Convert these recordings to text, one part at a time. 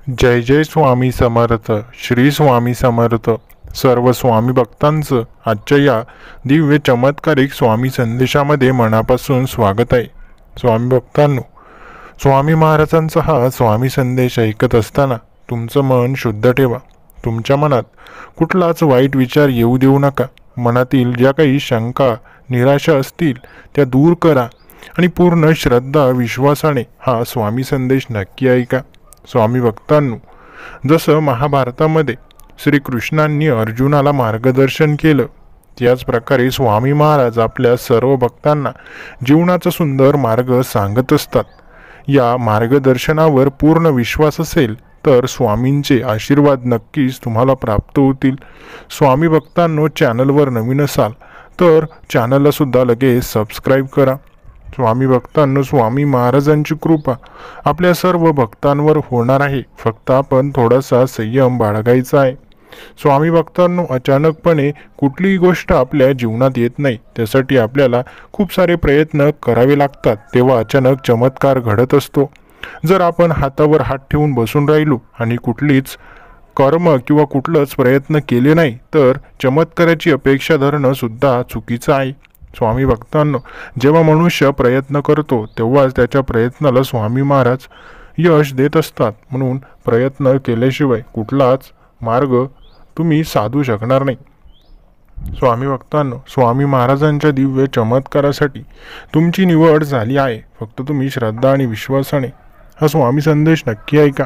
जय जय स्वामी समर्थ. श्री स्वामी समर्थ. सर्व स्वामी भक्तांचं आजच्या या दिव्य चमत्कारिक स्वामी संदेशामध्ये मनापासून स्वागत आहे. स्वामी भक्तांनो, स्वामी महाराजांचा हा स्वामी संदेश ऐकत असताना तुमचं मन शुद्ध ठेवा. तुमच्या मनात कुठलाच वाईट विचार येऊ देऊ नका. मनातील ज्या काही शंका निराशा असतील त्या दूर करा आणि पूर्ण श्रद्धा विश्वासाने हा स्वामी संदेश नक्की ऐका. स्वामी भक्तांनो, जसं महाभारतामध्ये श्रीकृष्णांनी अर्जुनाला मार्गदर्शन केलं, त्याच प्रकारे स्वामी महाराज आपल्या सर्व भक्तांना जीवनाचा सुंदर मार्ग सांगत असतात. या मार्गदर्शनावर पूर्ण विश्वास असेल तर स्वामींचे आशीर्वाद नक्कीच तुम्हाला प्राप्त होतील. स्वामी भक्तांनो, चॅनलवर नवीन असाल तर चॅनलला सुद्धा लगेच सबस्क्राईब करा. स्वामी भक्तांनो, स्वामी महाराजांची कृपा आपल्या सर्व भक्तांवर होणार आहे. फक्त आपण थोडासा संयम बाळगायचा आहे. स्वामी भक्तांनो, अचानकपणे कुठलीही गोष्ट आपल्या जीवनात येत नाही. त्यासाठी आपल्याला खूप सारे प्रयत्न करावे लागतात. तेव्हा अचानक चमत्कार घडत असतो. जर आपण हातावर हात ठेवून बसून राहिलो आणि कुठलीच कर्म किंवा कुठलंच प्रयत्न केले नाही तर चमत्काराची अपेक्षा धरणं सुद्धा चुकीचं आहे. स्वामी भक्तांनो, जेव्हा मनुष्य प्रयत्न करतो तेव्हाच त्याच्या प्रयत्नाला स्वामी महाराज यश देत असतात. म्हणून प्रयत्न केल्याशिवाय कुठलाच मार्ग तुम्ही साधू शकणार नाही. स्वामी भक्तांनो, स्वामी महाराजांच्या दिव्य चमत्कारासाठी तुमची निवड झाली आहे. फक्त तुम्ही श्रद्धा आणि विश्वासाने हा स्वामी संदेश नक्की ऐका.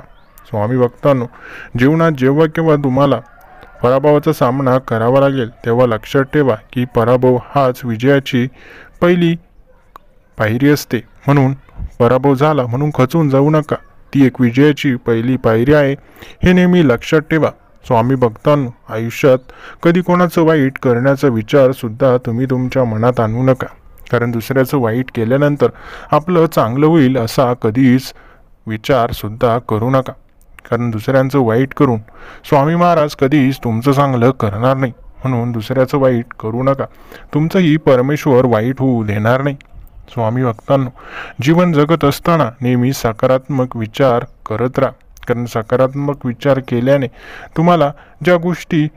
स्वामी भक्तांनो, जीवनात जेव्हा केव्हा तुम्हाला पराभवाचा सामना करावा लागेल तेव्हा लक्षात ठेवा की पराभव हाच विजयाची पहिली पायरी असते. म्हणून पराभव झाला म्हणून खचून जाऊ नका. ती एक विजयाची पहिली पायरी आहे, हे नेहमी लक्षात ठेवा. स्वामी भक्तांनो, आयुष्यात कधी कोणाचं वाईट करण्याचा विचार सुद्धा तुम्ही तुमच्या मनात आणू नका. कारण दुसऱ्याचं वाईट केल्यानंतर आपलं चांगलं होईल असा कधीच विचार सुद्धा करू नका. कारण दुसऱ्यांचं वाईट करून स्वामी महाराज कधीच तुमचं चांगलं करणार नाही. म्हणून दुसऱ्याचं वाईट करू नका. तुमचंही परमेश्वर वाईट होऊ देणार नाही. स्वामी भक्तांनो, जीवन जगत असताना नेहमी सकारात्मक विचार करत राहा. कारण सकारात्मक विचार केल्याने तुम्हाला ज्या गोष्टी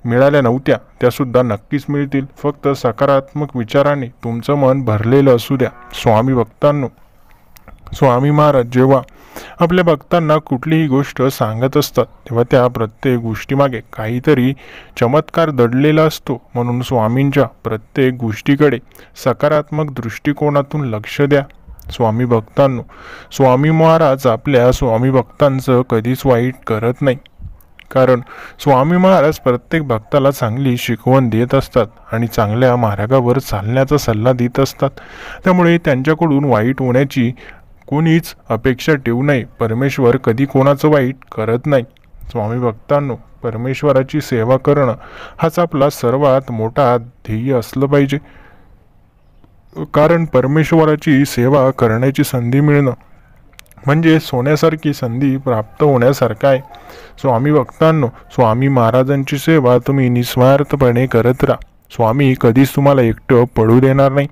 मिळाल्या नव्हत्या त्यासुद्धा नक्कीच मिळतील. फक्त सकारात्मक विचाराने तुमचं मन भरलेलं असू द्या. स्वामी भक्तांनो, स्वामी महाराज जेव्हा आपल्या भक्तांना कुठलीही गोष्ट सांगत असतात तेव्हा त्या प्रत्येक गोष्टीमागे काहीतरी चमत्कार दडलेला असतो. म्हणून स्वामींच्या प्रत्येक गोष्टीकडे सकारात्मक दृष्टिकोनातून लक्ष द्या. स्वामी भक्तांनो, स्वामी महाराज आपल्या स्वामी भक्तांचं कधीच वाईट करत नाही. कारण स्वामी महाराज प्रत्येक भक्ताला चांगली शिकवण देत असतात आणि चांगल्या मार्गावर चालण्याचा सल्ला देत असतात. त्यामुळे त्यांच्याकडून वाईट होण्याची कोणीच अपेक्षा ठेवू नये. परमेश्वर कधी कोणाचं वाईट करत नाही. स्वामी भक्तांनो, परमेश्वराची सेवा करणं हाच आपला सर्वात मोठा ध्येय असलं पाहिजे. कारण परमेश्वराची सेवा करण्याची संधी मिळणं म्हणजे सोन्यासारखी संधी प्राप्त होण्यासारखं आहे. स्वामी भक्तांनो, स्वामी महाराजांची सेवा तुम्ही निस्वार्थपणे करत राहा. स्वामी कधीच तुम्हाला एकटं पडू देणार नाही.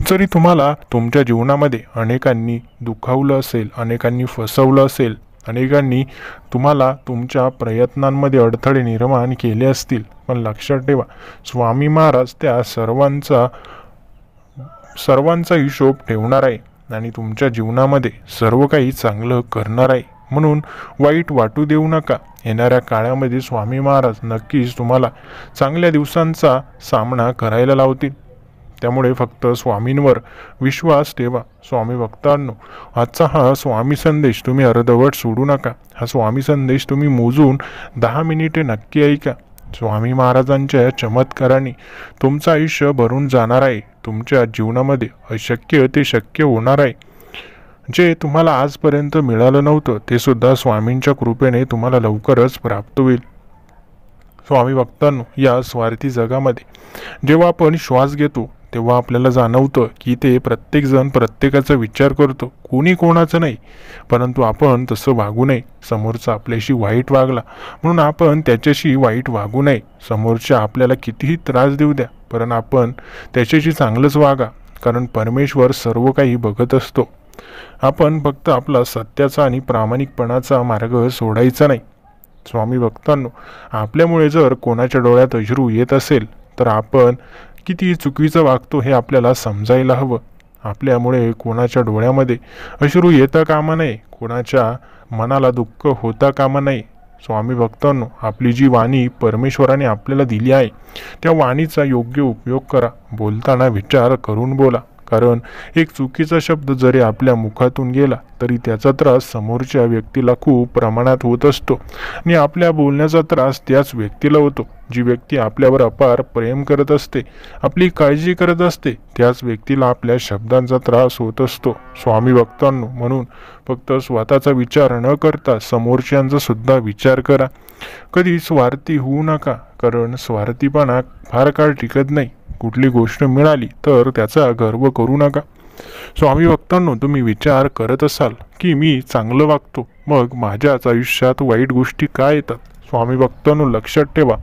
जरी तुम्हाला तुमच्या जीवनामध्ये अनेकांनी दुखावलं असेल, अनेकांनी फसवलं असेल, अनेकांनी तुम्हाला तुमच्या प्रयत्नांमध्ये अडथळे निर्माण केले असतील, पण लक्षात ठेवा स्वामी महाराज त्या सर्वांचा हिशोब ठेवणार आहे आणि तुमच्या जीवनामध्ये सर्व काही चांगलं करणार आहे. म्हणून वाईट वाटू देऊ नका. येणाऱ्या काळामध्ये स्वामी महाराज नक्कीच तुम्हाला चांगल्या दिवसांचा सामना करायला लावतील. त्यामुळे फक्त स्वामींवर विश्वास ठेवा. स्वामी भक्तांनो, आजचा हा स्वामी संदेश तुम्ही अर्धवट सोडू नका. हा स्वामी संदेश तुम्ही मोजून 10 मिनिटे नक्की ऐका. स्वामी महाराजांच्या चमत्काराने तुमचं आयुष्य भरून जाणार आहे. तुमच्या जीवनामध्ये अशक्य ते शक्य होणार आहे. जे तुम्हाला आजपर्यंत मिळालं नव्हतं ते सुद्धा स्वामींच्या कृपेने तुम्हाला लवकरच प्राप्त होईल. स्वामी भक्तांनो, या स्वार्थी जगामध्ये जेव्हा आपण श्वास घेतो तेव्हा आपल्याला जाणवतं की ते प्रत्येकजण प्रत्येकाचा विचार करतो, कोणी कोणाचं नाही. परंतु आपण तसं वागू नये. समोरचा आपल्याशी वाईट वागला म्हणून आपण त्याच्याशी वाईट वागू नये. समोरच्या आपल्याला कितीही त्रास देऊ द्या, पण आपण त्याच्याशी चांगलंच वागा. कारण परमेश्वर सर्व काही बघत असतो. आपण फक्त आपला सत्याचा आणि प्रामाणिकपणाचा मार्ग सोडायचा नाही. स्वामी भक्तांनो, आपल्यामुळे जर कोणाच्या डोळ्यात अश्रू येत असेल तर आपण किती चुकीचं वागतो हे आपल्याला समजायला हवं. आपल्यामुळे कोणाच्या डोळ्यामध्ये अश्रू येता कामा नये, कोणाच्या मनाला दुःख होता कामा नये. स्वामी भक्तांनो, आपली जी वाणी परमेश्वराने आपल्याला दिली आहे त्या वाणीचा योग्य उपयोग करा. बोलताना विचार करून बोला, कारण एक चुकीचा शब्द जरी आपल्या मुखातून गेला तरी त्याचा त्रास समोरच्या व्यक्तीला खूप प्रमाणात होत असतो आणि आपल्या बोलण्याचा त्रास त्याच व्यक्तीला होतो. जी व्यक्ती आपल्यावर अपार प्रेम करत असते, आपली काळजी करत असते, त्याच व्यक्तीला आपल्या शब्दांचा त्रास होत असतो. स्वामी भक्तांनो, म्हणून फक्त स्वतःचा विचार न करता समोरच्यांचा सुद्धा विचार करा. कधी स्वार्थी होऊ नका, कारण स्वार्थीपणा फार काळ टिकत नाही. कुठली गोष्ट मिळाली तर त्याचा गर्व करू नका. स्वामी भक्तांनो, तुम्ही विचार करत असाल की मी चांगलं वागतो, मग माझ्याच आयुष्यात वाईट गोष्टी काय येतात? स्वामी भक्तांनो, लक्षात ठेवा,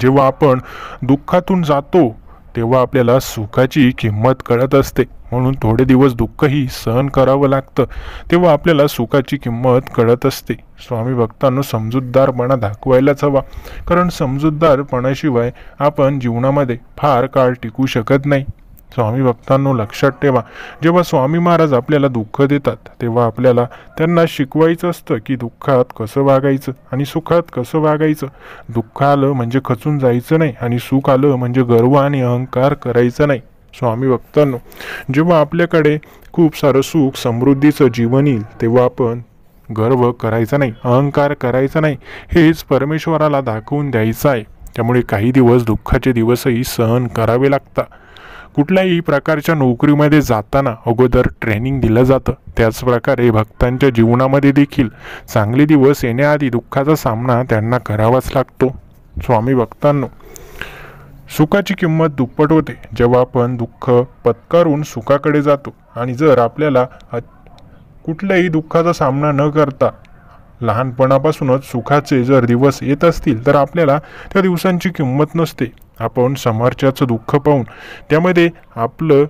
जेव्हा आपण दुःखातून जातो तेव्हा आपल्याला सुखाची किंमत कळत असते. म्हणून थोडे दिवस दुःखही सहन करावं लागतं, तेव्हा आपल्याला सुखाची किंमत कळत असते. स्वामी भक्तांनो, समजूतदारपणा दाखवायलाच हवा, कारण समजूतदारपणाशिवाय आपण जीवनामध्ये फार काळ टिकू शकत नाही. स्वामी भक्तांनो, लक्षात ठेवा, जेव्हा स्वामी महाराज आपल्याला दुःख देतात तेव्हा आपल्याला त्यांना शिकवायचं असतं की दुःखात कसं वागायचं आणि सुखात कसं वागायचं. दुःख आलं म्हणजे खचून जायचं नाही आणि सुख आलं म्हणजे गर्व आणि अहंकार करायचं नाही. स्वामी भक्तांनो, जेव्हा आपल्याकडे खूप सारं सुख समृद्धीचं जीवन येईल तेव्हा आपण गर्व करायचा नाही, अहंकार करायचा नाही, हेच परमेश्वराला दाखवून द्यायचं आहे. त्यामुळे काही दिवस दुःखाचे दिवसही सहन करावे लागतात. कुठल्याही प्रकारच्या नोकरीमध्ये जाताना अगोदर ट्रेनिंग दिलं जातं, त्याचप्रकारे भक्तांच्या जीवनामध्ये देखील चांगले दिवस येण्याआधी दुःखाचा सामना त्यांना करावाच लागतो. स्वामी भक्तांनो, सुखाची किंमत दुप्पट होते जेव्हा आपण दुःख पत्करून सुखाकडे जातो. आणि जर आपल्याला कुठल्याही दुःखाचा सामना न करता लहानपणापासूनच सुखाचे जर दिवस येत असतील तर आपल्याला त्या दिवसांची किंमत नसते. आपण समोरच्याचं दुःख पाहून त्यामध्ये आपलं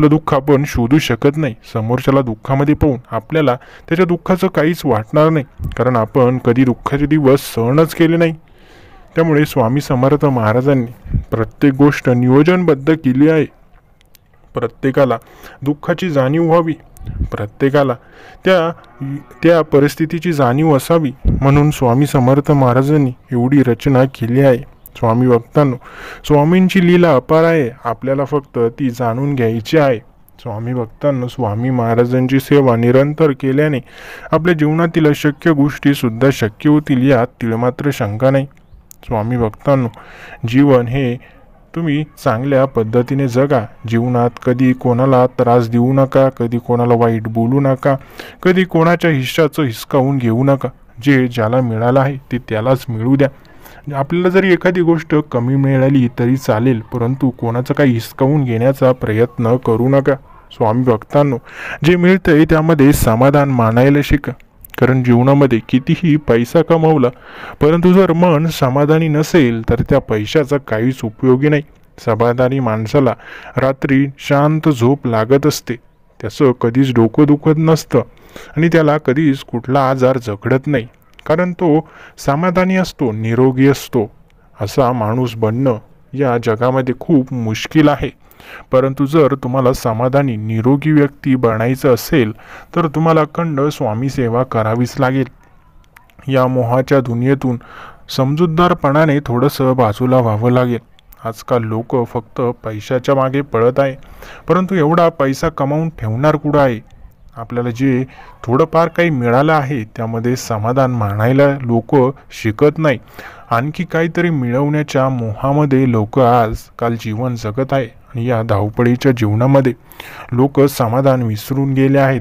दुःख आपण शोधू शकत नाही. समोरच्याला दुःखामध्ये पाहून आपल्याला त्याच्या दुःखाचं काहीच वाटणार नाही, कारण आपण कधी दुःखाचे दिवस सहनच केले नाही. त्यामुळे स्वामी समर्थ महाराजांनी प्रत्येक गोष्ट नियोजनबद्ध केली आहे. प्रत्येकाला दुःखाची जाणीव व्हावी, प्रत्येकाला त्या परिस्थितीची जाणीव असावी, म्हणून स्वामी समर्थ महाराजांनी एवढी रचना केली आहे. स्वामी भक्तांनो, स्वामींची लीला अपार आहे, आपल्याला फक्त ती जाणून घ्यायची आहे. स्वामी भक्तांनो, स्वामी महाराजांची सेवा निरंतर केल्याने आपल्या जीवनातील अशक्य गोष्टी सुद्धा शक्य होतील, यात तिळमात्र शंका नाही. स्वामी भक्तांनो, जीवन हे तुम्ही चांगल्या पद्धतीने जगा. जीवनात कधी कोणाला त्रास देऊ नका, कधी कोणाला वाईट बोलू नका, कधी कोणाच्या हिश्श्याचं हिसकावून घेऊ नका. जे ज्याला मिळालं आहे ते त्यालाच मिळू द्या. आपल्याला जरी एखादी गोष्ट कमी मिळाली तरी चालेल, परंतु कोणाचं काही हिसकावून घेण्याचा प्रयत्न करू नका. स्वामी भक्तांनो, जे मिळतंय त्यामध्ये समाधान मानायला शिका, कारण जीवनामध्ये कितीही पैसा कमवला परंतु जर मन समाधानी नसेल तर त्या पैशाचा काहीच उपयोगी नाही. समाधानी माणसाला रात्री शांत झोप लागत असते, त्याचं कधीच डोकं दुखत नसतं आणि त्याला कधीच कुठला आजार जखडत नाही, कारण तो समाधानी असतो, निरोगी असतो. असा माणूस बनणं या जगामध्ये खूप मुश्किल आहे. परंतु जर तुम्हाला समाधानी निरोगी व्यक्ती बनायचं असेल तर तुम्हाला अखंड स्वामी सेवा करावीच लागेल. या मोहाच्या दुनियेतून समजूतदारपणाने थोडंसं बाजूला व्हावं लागेल. आजकाल लोक फक्त पैशाच्या मागे पळत आहे, परंतु एवढा पैसा कमावून ठेवणार कुठं आहे? आपल्याला जे थोडंफार काही मिळालं आहे त्यामध्ये समाधान मानायला लोक शिकत नाही. आणखी काहीतरी मिळवण्याच्या मोहामध्ये लोक आजकाल जीवन जगत आहे आणि या धावपळीच्या जीवनामध्ये लोक समाधान विसरून गेले आहेत.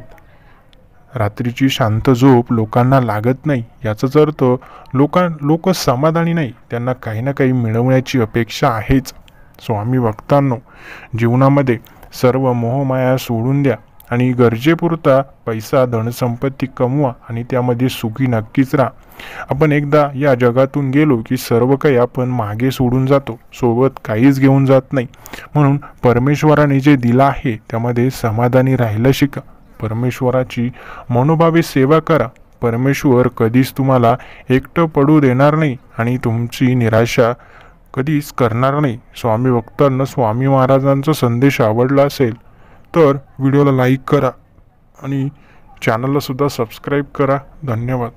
रात्रीची शांत झोप लोकांना लागत नाही, याचाच अर्थ लोक समाधानी नाही, त्यांना काही ना काही मिळवण्याची अपेक्षा आहेच. स्वामी भक्तांनो, जीवनामध्ये सर्व मोहमाया सोडून द्या आणि गरजेपुरता पैसा धनसंपत्ती कमवा आणि त्यामध्ये सुखी नक्कीच राहा. आपण एकदा या जगातून गेलो की सर्व काही आपण मागे सोडून जातो, सोबत काहीच घेऊन जात नाही. म्हणून परमेश्वराने जे दिलं आहे त्यामध्ये समाधानी राहायला शिका. परमेश्वराची मनोभावे सेवा करा. परमेश्वर कधीच तुम्हाला एकटं पडू देणार नाही आणि तुमची निराशा कधीच करणार नाही. स्वामी भक्तांना स्वामी महाराजांचा संदेश आवडला असेल तर व्हिडिओला लाईक करा आणि चॅनलला सुद्धा सबस्क्राईब करा. धन्यवाद.